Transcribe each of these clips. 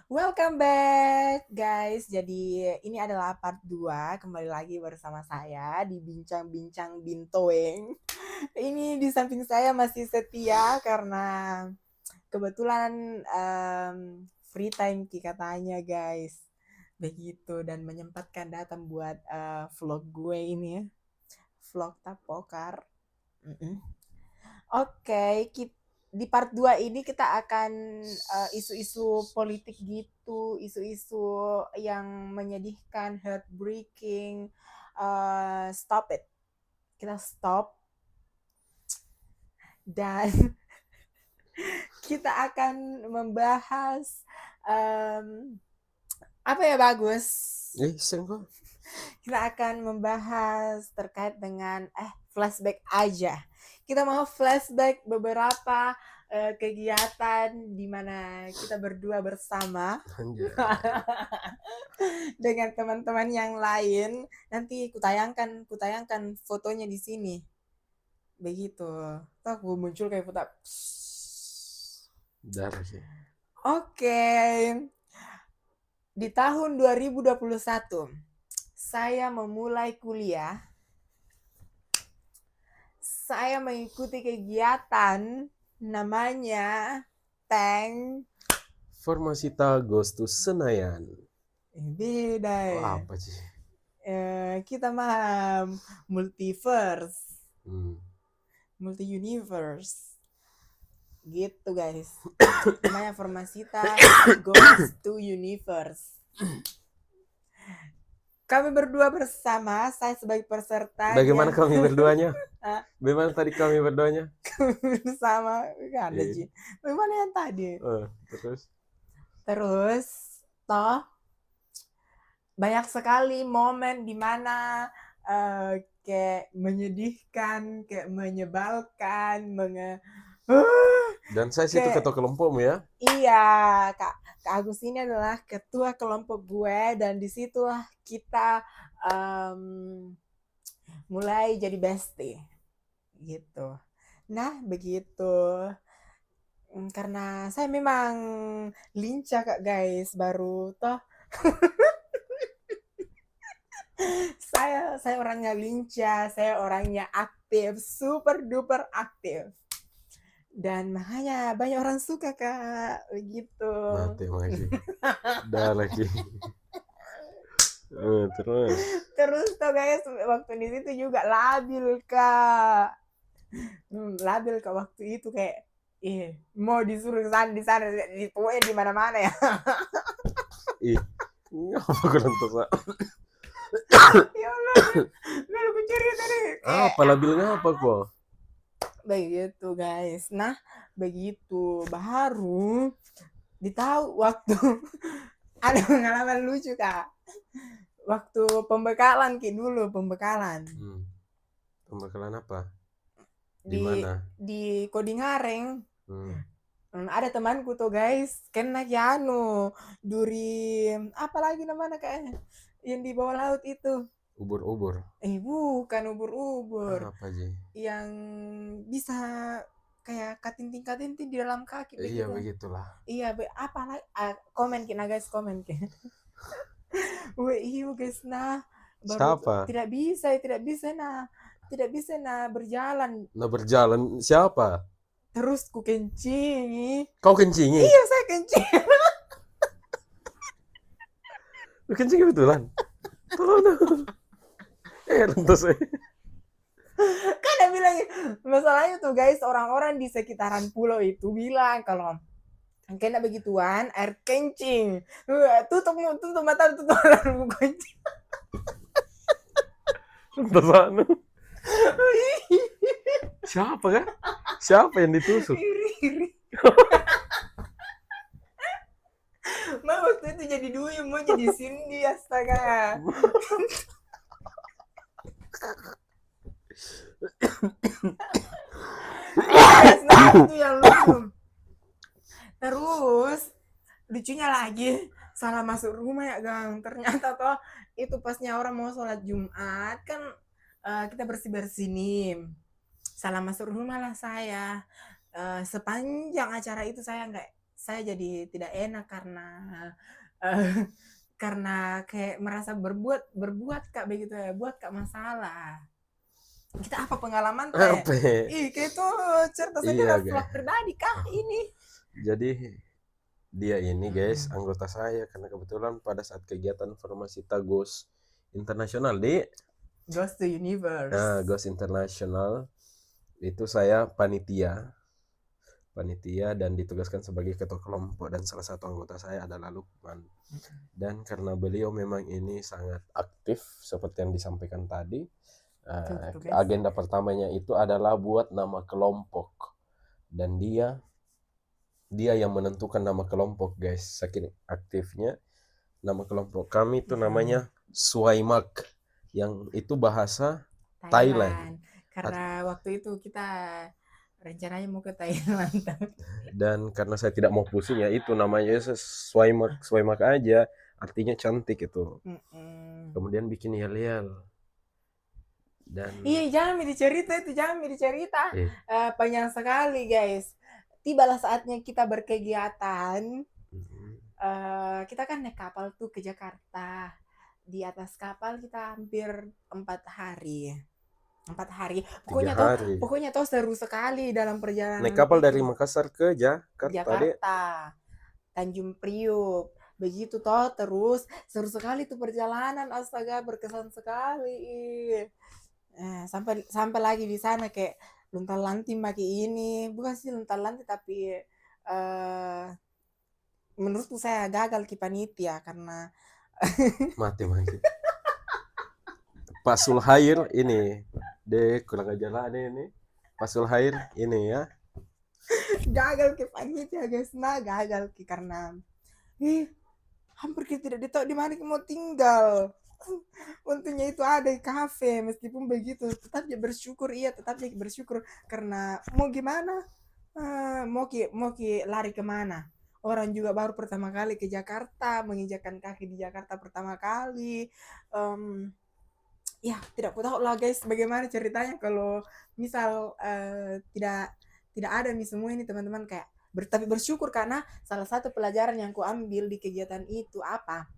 Welcome back guys. Jadi ini adalah part 2. Kembali lagi bersama saya di Bincang-Bincang Bintoeng. Ini di samping saya masih setia karena kebetulan free time katanya guys. Begitu dan menyempatkan datang buat vlog gue ini ya. Vlog tapokar. Oke, di part 2 ini kita akan isu-isu politik gitu, isu-isu yang menyedihkan, heartbreaking. Stop it. Kita stop dan kita akan membahas apa ya bagus? Sengko. Kita akan membahas terkait dengan flashback aja. Kita mau flashback beberapa kegiatan di mana kita berdua bersama dengan teman-teman yang lain. Nanti kutayangkan fotonya di sini. Begitu. Tuh muncul kayak foto. Darah sih. Oke. Di tahun 2021 saya memulai kuliah. Saya mengikuti kegiatan namanya Tank. Formasi Goes to Senayan. Beda ya. Apa sih? Kita mah multiverse. Hmm. Multi-universe. Gitu guys. Namanya Formasita Goes to Universe. Kami berdua bersama, saya sebagai peserta. Bagaimana kami berduanya? Bagaimana tadi kami berduanya? Bersama, kan ada Ji. Bagaimana yang tadi? Terus, toh banyak sekali momen di mana kayak menyedihkan, kayak menyebalkan, dan saya situ ketua kelompokmu ya? Iya, Kak Agus ini adalah ketua kelompok gue dan disitulah kita mulai jadi bestie gitu. Nah begitu, karena saya memang lincah Kak guys, baru toh saya orangnya lincah, saya orangnya aktif, super duper aktif. Dan makanya banyak orang suka Kak, begitu. Mati makasih. Dah lagi. Terus tuh guys, waktu di situ juga labil Kak. Labil Kak waktu itu kayak mau disuruh di sana di mana-mana ya. Ngapa kurang tepat? Ya Allah, aku cerita tadi. Apa labilnya apa kok? Begitu guys. Nah, begitu baru ditahu waktu ada pengalaman lucu Kak. Waktu pembekalan dulu pembekalan. Pembekalan apa? Di mana? Di Kodingareng. Ada temanku tuh guys, kena duri apa lagi namanya kayak yang di bawah laut itu. Ubur-ubur. Bukan ubur-ubur. Apa sih? Yang bisa kayak katinting-katinting di dalam kaki begitu. Iya begitulah. Iya, apa lagi? Komen kina guys, komen kina. Iya guys, nah baru siapa? Tidak bisa berjalan. Nah berjalan siapa? Terus ku kencingi. Kau kencingi? Iya saya kencing. Lu kencing betulan? Tolong. Lantas Kan dia bilang, masalahnya tuh guys, orang-orang di sekitaran pulau itu bilang kalau kena begituan air kencing. Tutup mata, tutup kencing. Lantas siapa kan? Siapa yang ditusuk? Iri. Mau waktu itu jadi duyung, mau jadi Cindy, astaga. Nah itu yang lucu. Terus lucunya lagi salah masuk rumah ya Gang. Ternyata toh itu pasnya orang mau sholat Jumat kan, kita bersih-bersih nih. Salah masuk rumah lah saya. Sepanjang acara itu saya saya jadi tidak enak eh, karena kayak merasa berbuat Kak begitu ya, buat Kak masalah. Kita apa pengalaman teh? Apa ya? Ih, kayak itu cerita Iya sendiri guys. vlog pribadi kah ini? Jadi dia ini guys Mm-mm. anggota saya karena kebetulan pada saat kegiatan Formasita Ghost Internasional di Ghost to Universe. Ghost Internasional itu saya panitia dan ditugaskan sebagai ketua kelompok, dan salah satu anggota saya adalah Lukman. Dan karena beliau memang ini sangat aktif seperti yang disampaikan tadi, Tuh, guys. agenda pertamanya itu adalah buat nama kelompok, dan dia yang menentukan nama kelompok guys. Saking aktifnya, nama kelompok kami itu namanya Swaimak, yang itu bahasa Thailand. Karena waktu itu kita rencananya mau ke Thailand. Dan karena saya tidak mau pusing ya, itu namanya Swaimak aja, artinya cantik itu. Kemudian bikin yel-yel. Dan Iya, jangan dicerita. Panjang sekali guys. Tibalah saatnya kita berkegiatan. Kita kan naik kapal tuh ke Jakarta. Di atas kapal kita hampir 4 hari. 4 hari. 3 hari. Pokoknya tuh seru sekali dalam perjalanan. Naik kapal itu. dari Makassar ke Jakarta. Tanjung Priuk. Begitu toh, terus seru sekali tuh perjalanan, astaga, berkesan sekali. Sampai lagi di sana kayak luntar-lanting pakai ini, bukan sih luntar-lanting tapi menurutku saya gagal ki panitia karena mati. Pak Sulhair ini deh kurang aja lah ini Pak Sulhair ini ya gagal ki panitia guys, gagal ki karena hampir kita tidak tahu di mana kita mau tinggal. Untungnya itu ada di kafe, meskipun begitu tetap bersyukur, karena mau gimana, mau ki lari kemana, orang juga baru pertama kali ke Jakarta, menginjakan kaki di Jakarta pertama kali. Ya tidak tahu lah guys bagaimana ceritanya kalau misal tidak ada nih semua ini teman-teman, kayak tapi bersyukur karena salah satu pelajaran yang ku ambil di kegiatan itu apa,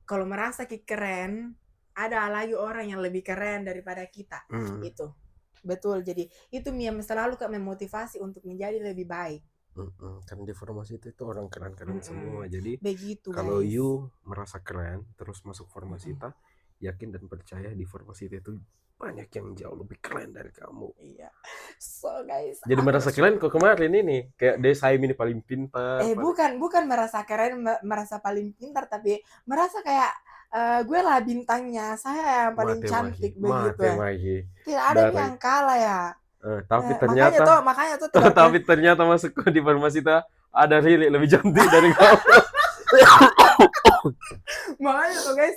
kalau merasa keren, ada lagi orang yang lebih keren daripada kita. Itu betul, jadi itu yang selalu kak memotivasi untuk menjadi lebih baik. Karena di formasi itu orang keren-keren semua, jadi begitu kalau guys. you merasa keren terus masuk Formasita, yakin dan percaya di Formasita itu banyak yang jauh lebih keren dari kamu. Iya. So guys, jadi merasa keren kok kemarin ini kayak Desai ini paling pintar. Bukan merasa keren, merasa paling pintar, tapi merasa kayak gue lah bintangnya, saya yang paling cantik begitu ya. Tidak ada yang kalah ya. Tapi ternyata makanya tuh tapi ternyata masuk di Formasita ada Riri lebih cantik dari kamu. Makanya tuh guys,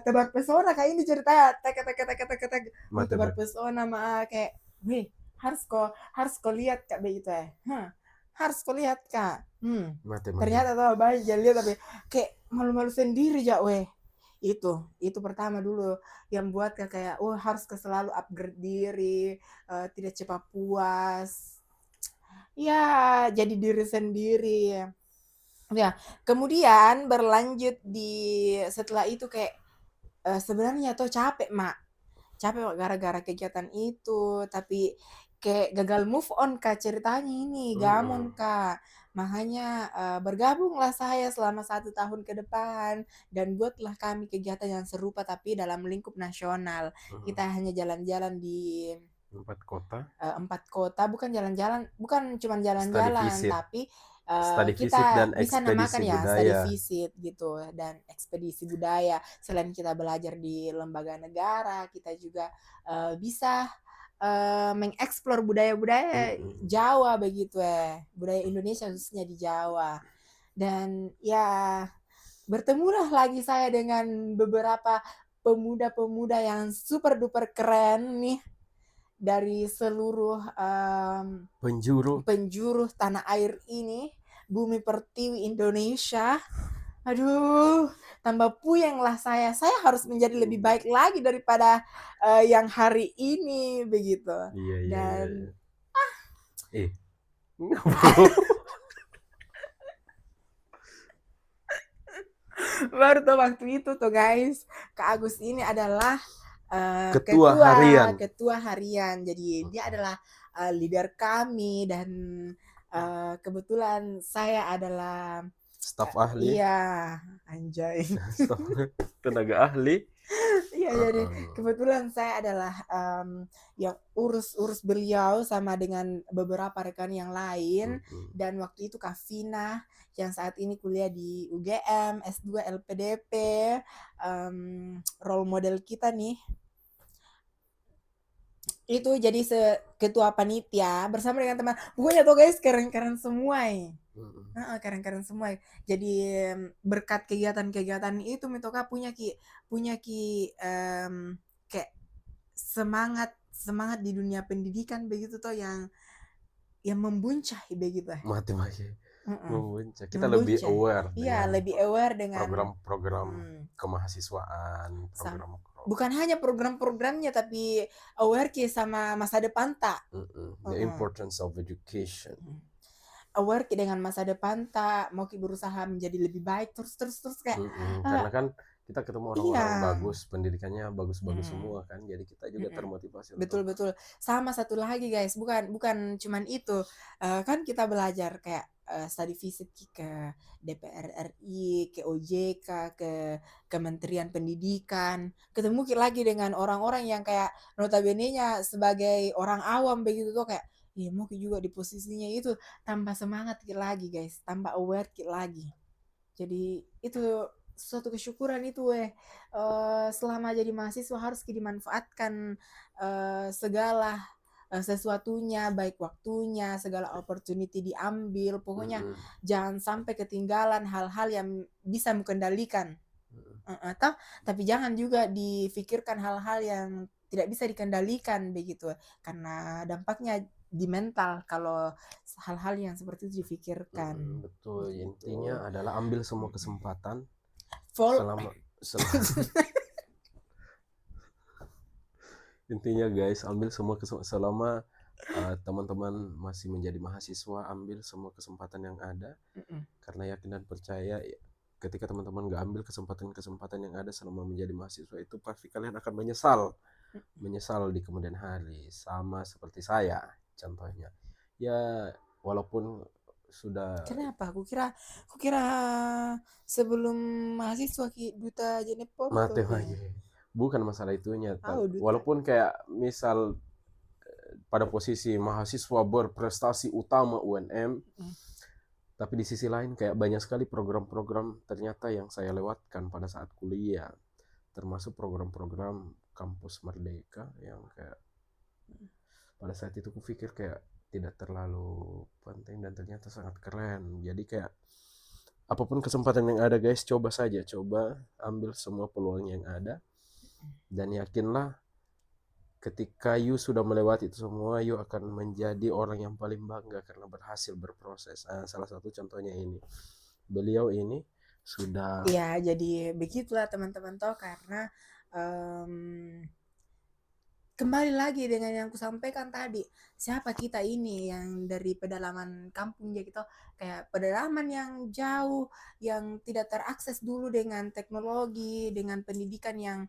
tebak pesona kayak ini ceritanya, tek tebak pesona mah kayak, weh harus kau lihat kak begitu ya, harus kau lihat kak. Ternyata tuh banyak lihat tapi kayak malu-malu sendiri ya weh. Itu pertama dulu yang buat kayak harus selalu upgrade diri, tidak cepat puas ya, jadi diri sendiri ya. Kemudian berlanjut setelah itu kayak sebenarnya tuh capek gara-gara kegiatan itu, tapi kayak gagal move on kak ceritanya ini, gamon kak. Makanya bergabunglah saya selama 1 tahun ke depan dan buatlah kami kegiatan yang serupa tapi dalam lingkup nasional. Kita hanya jalan-jalan di 4 kota, bukan cuma jalan-jalan, tapi kita bisa namakan ya study visit gitu dan ekspedisi budaya. Selain kita belajar di lembaga negara, kita juga bisa mengeksplor budaya-budaya Jawa begitu ya, budaya Indonesia khususnya di Jawa. Dan ya bertemulah lagi saya dengan beberapa pemuda-pemuda yang super duper keren nih dari seluruh penjuru tanah air ini, bumi pertiwi Indonesia. Aduh, tambah puyeng lah saya harus menjadi lebih baik lagi daripada yang hari ini begitu. Iya. Dan Baru tuh waktu itu tuh guys, Kak Agus ini adalah Ketua ketua harian. ketua harian. Jadi dia adalah leader kami dan kebetulan saya adalah Staf ahli, iya anjay. staf tenaga ahli. Iya jadi Heeh. kebetulan saya adalah yang urus beliau sama dengan beberapa rekan yang lain Mm-mm. dan waktu itu Kak Vina yang saat ini kuliah di UGM S2 LPDP, role model kita nih itu jadi ketua panitia bersama dengan teman pokoknya tuh guys keren-keren semua ya. Mm-mm. Keren-keren semua. Jadi berkat kegiatan-kegiatan itu Mitoka punya ki kayak semangat semangat di dunia pendidikan begitu toh yang membuncah begitu. Mati-mati Mm-mm. membuncah. Kita lebih Membuncah. aware Iya, dengan lebih aware dengan program-program mm, kemahasiswaan, sam- program bukan hanya program-programnya tapi aware ki sama masa depan tak. the Mm-mm. importance of education. Aware ki dengan masa depan tak mau ki berusaha menjadi lebih baik terus kayak Karena ah, kan kita ketemu iya. orang-orang bagus, pendidikannya bagus-bagus Mm-mm. semua kan, jadi kita juga Mm-mm. termotivasi Betul untuk betul. Sama satu lagi guys, bukan cuman itu. Kan kita belajar kayak study visit ke DPR RI, ke OJK, ke Kementerian Pendidikan. Ketemu lagi dengan orang-orang yang kayak notabene-nya sebagai orang awam begitu tuh kayak iya mau juga di posisinya itu tambah semangat lagi guys, tambah aware lagi. Jadi itu suatu kesyukuran itu selama jadi mahasiswa harus dimanfaatkan segala sesuatunya baik waktunya segala opportunity diambil pokoknya mm-mm, jangan sampai ketinggalan hal-hal yang bisa mengendalikan. mm-mm, Atau tapi jangan juga difikirkan hal-hal yang tidak bisa dikendalikan begitu karena dampaknya di mental kalau hal-hal yang seperti itu difikirkan betul. begitu. Intinya adalah ambil semua kesempatan Vol selama intinya guys, ambil semua selama teman-teman masih menjadi mahasiswa, ambil semua kesempatan yang ada, karena yakin dan percaya ketika teman-teman nggak ambil kesempatan-kesempatan yang ada selama menjadi mahasiswa itu pasti kalian akan menyesal di kemudian hari, sama seperti saya contohnya ya. Walaupun sudah kenapa? Aku kira sebelum mahasiswa ki duta jenis foto mati ya. lagi, bukan masalah itunya, Oh, duta. walaupun kayak misal pada posisi mahasiswa berprestasi utama UNM, Mm. tapi di sisi lain kayak banyak sekali program-program ternyata yang saya lewatkan pada saat kuliah, termasuk program-program kampus Merdeka yang kayak pada saat itu kupikir kayak tidak terlalu penting dan ternyata sangat keren. Jadi kayak apapun kesempatan yang ada guys, coba saja, coba ambil semua peluang yang ada dan yakinlah ketika you sudah melewati itu semua, you akan menjadi orang yang paling bangga karena berhasil berproses. Salah satu contohnya ini, beliau ini sudah Ya, jadi begitulah teman-teman toh karena em, kembali lagi dengan yang kusampaikan tadi, siapa kita ini yang dari pedalaman kampung ya gitu, kayak pedalaman yang jauh, yang tidak terakses dulu dengan teknologi, dengan pendidikan yang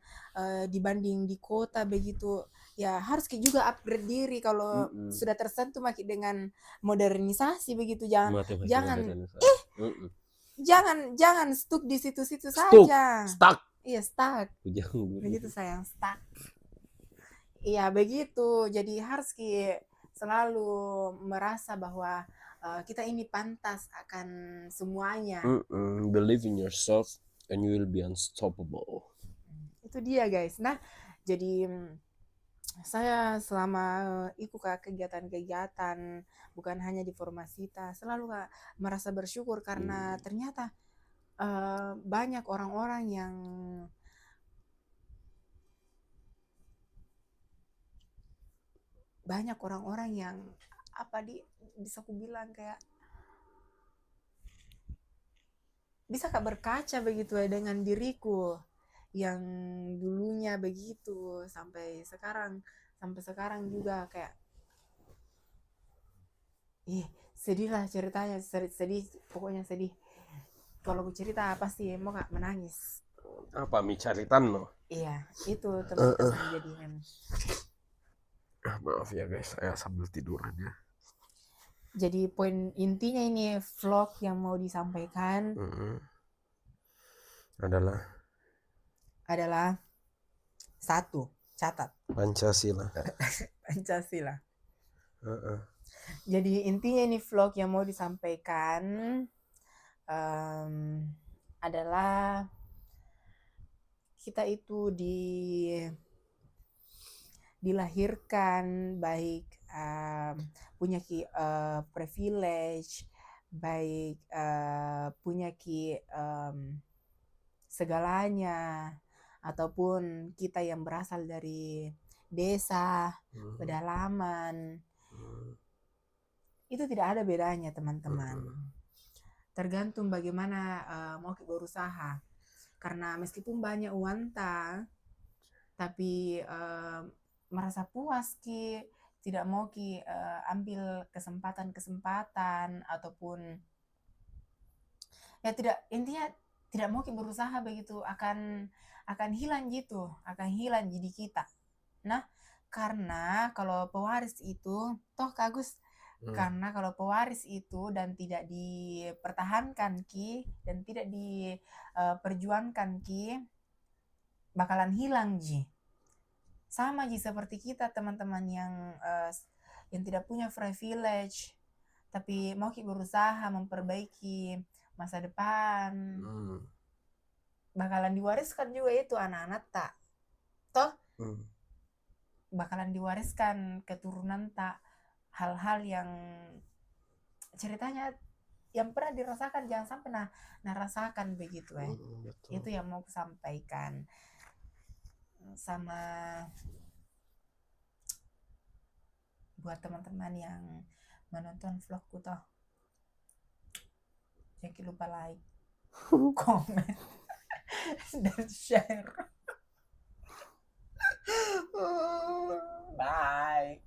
dibanding di kota begitu. Ya harus juga upgrade diri kalau sudah tersentuh makin dengan modernisasi begitu. Jangan matematika jangan modernisasi. jangan jangan stuck di situ-situ Stuck, saja. stuck. Iya, stuck. Jangan Begitu sayang, stuck. Iya begitu. Jadi harus selalu merasa bahwa kita ini pantas akan semuanya. Believe in yourself and you will be unstoppable. Itu dia guys. Nah, jadi saya selama ikut kegiatan-kegiatan bukan hanya di Formasita, selalu merasa bersyukur karena ternyata banyak orang-orang yang apa bisa aku bilang kayak bisa berkaca begitu ya dengan diriku yang dulunya begitu sampai sekarang juga kayak sedih lah ceritanya, sedih, pokoknya sedih. Kalau aku cerita pasti mau gak menangis. Apa mi caritan no? Iya, itu Eh, eh. teman-teman jadinya. Maaf ya guys, saya sambil tiduran ya. Jadi poin intinya ini vlog yang mau disampaikan Adalah 1, catat, Pancasila. Pancasila. Heeh. Jadi intinya ini vlog yang mau disampaikan adalah kita itu dilahirkan baik, punya privilege, baik, punya segalanya, ataupun kita yang berasal dari desa, pedalaman, itu tidak ada bedanya teman-teman. Tergantung bagaimana mau kita berusaha. Karena meskipun banyak uanta, tapi merasa puas tidak mau ambil kesempatan ataupun ya tidak, intinya tidak mau berusaha begitu, akan hilang gitu, akan hilang jadi kita. Nah, karena kalau pewaris itu toh Kagus, karena kalau pewaris itu dan tidak dipertahankan dan tidak diperjuangkan bakalan hilang sama seperti kita teman-teman yang tidak punya privilege tapi mau berusaha memperbaiki masa depan, bakalan diwariskan juga itu anak-anak tak toh, bakalan diwariskan keturunan tak hal-hal yang ceritanya yang pernah dirasakan jangan sampai nah rasakan begitu itu yang mau aku sampaikan. Sama buat teman-teman yang menonton vlogku toh, jangan lupa like, komen, dan share. Bye.